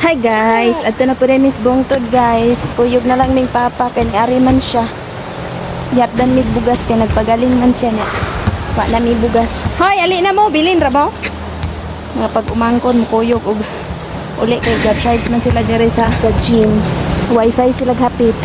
Hi guys, ato na po rin Miss Bungtod guys. Kuyog na lang ming papa kay ari man siya. Yat dan mig bugas kay nagpagaling man siya niya. Wa na mi bugas. Hoy, ali na mo bilin ra ba? Nga pag umangkon mo kuyog og uli kay ga-charge man sila dire sa gym. Wi-Fi sila hapit.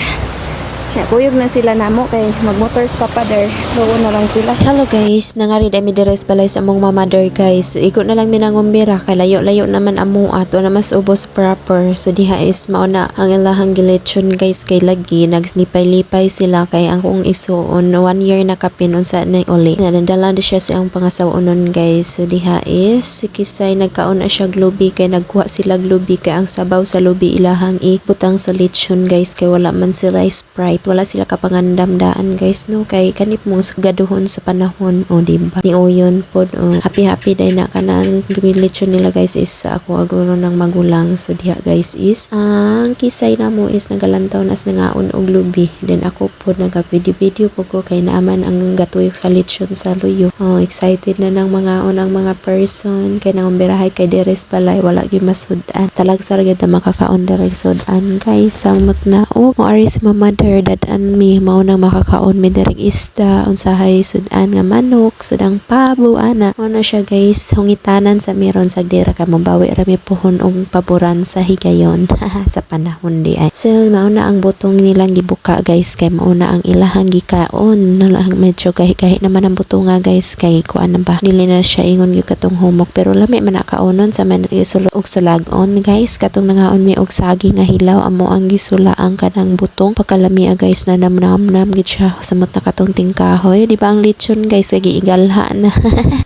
Kuyog na sila namo kay mag-motors pa pa der. Doon na lang sila. Hello guys, nangari dami deres balay sa among mother guys. Iko na lang minangumbira kay layo-layo naman amo ato na mas ubos proper. So diha is mao na ang ilahang gilechon guys kay lagi naglipay-lipay sila kay ang kung isuon 1 year na kapin unsa na uli. Nadala di siya sa ang pangasawon guys. So diha is kisay nagkaon na siya globi kay nagkuha sila globi kay ang sabaw sa lubi ilahang ibutang sa lechon guys kay wala man sila Sprite. Wala sila kapangandamdaan guys no kay kanip mong gaduhon sa panahon o diba ni uyon pod happy day na kanang gumilitsyon nila guys is ako aguro ng magulang. So diha guys is ang kisay na mo is nagalantaw nas nangaon og lubi then ako pod nagavideo po ko kay naaman ang gatuyok sa litsyon sa luyo. Excited na ng mga ang mga person kay nangumbirahay kay deres balay wala gyud masudan talagsar gyud na makakaon direk sudan guys samot na mo ari si mother dadaan mi mao nang makakaon mi direk isda unsahay sudan nga manok sudang pabo ana ano siya guys hungitanan sa meron sa dira ka mabawi ra mi pohon og paboran sa higayon sa panahon di ay. So mao na ang butong nilang gibuka guys kay mao na ang ilahang gikaon medyo gahi naman ang butonga guys kay kuan ba dili na siya ingon gyud katong humok pero lami man nakaonon sa man isulo og salagon guys katong nangaon mi og saging nga hilaw amo ang gisula ang kanang butong pagkalami guys na namnam gid siya samot na katong tingkahoy di ba ang lechon guys kay giigalha na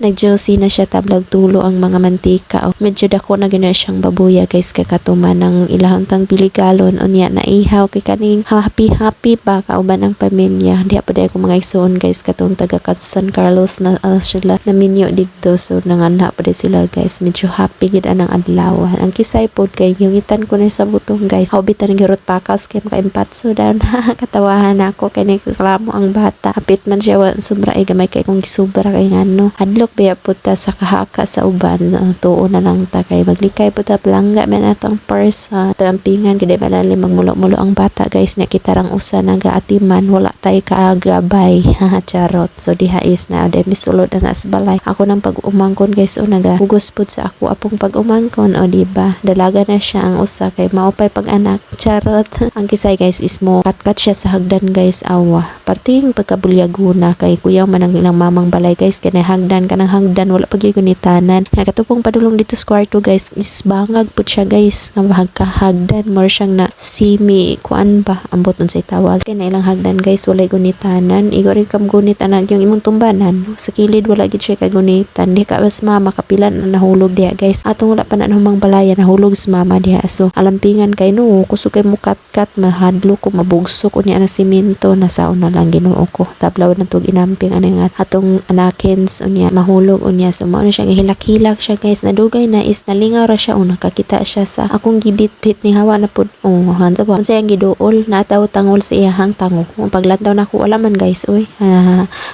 nagjuicy na siya tablag tulo ang mga mantika medyo dako na gina siyang babuya guys kay katuman ng ilahang tang piligalon unya na ihaw kay kaning happy pa kauban ang pamilya di pa day ko mga igsoon guys katong taga San Carlos na sila na minyo dito so nanganha pa day sila guys medyo happy gid anang adlaw ang kisay pod kay yungitan ko na sa butong guys hawbitan ng hirot pakas kay makaimpatso down katawahan ako kay nagreklamo ang bata hapit man siya sobra ay gamay kay kung gisubra kay ngano hadlok biya puta sa kahaka sa uban tuo na lang ta kay maglikay puta plangga man atong person tampingan gid balali magmulo-mulo ang bata guys nya kitarang usa nagaatiman wala tay kaagabay charot. So diha is na de misulod na sa balay ako nang pag-umangkon guys naga hugos pud sa ako apong pag-umangkon diba dalaga na siya ang usa kay maupay pag-anak charot. Ang kisay guys is mo katkat siya sa hagdan guys awa parting pagkabulyaguna kay kuyaw man ang ilang mamang balay guys kay hagdan kanang hagdan wala pagigunitanan nakatupong padulong dito sa kwarto guys is bangag pud siya guys nga hagdan more siyang na simi kuan ba ambot unsay tawag kay na ilang hagdan guys walay gunitanan igori kam gunit anak yung imong tumbanan sa kilid wala gid siya kay gunitan di ka bas mama kapilan na nahulog diha guys atong wala pa na humang balaya nahulog sa mama diha so alampingan kay no kusog kay mukat-kat mahadlo ko mabugsok unya na simento nasaon na lang Ginoo ko tablaw na tug inamping ani nga atong anakins unya mahulog unya so mao na siya hilak-hilak siya guys nadugay na is nalingaw ra siya nakakita siya sa akong gibit-bit ni hawa na pud hanto ba unsay ang giduol nataw tangol sa iyahang tango paglantaw na ko wala man guys oy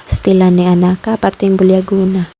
stilan ni anaka parting bulyaguna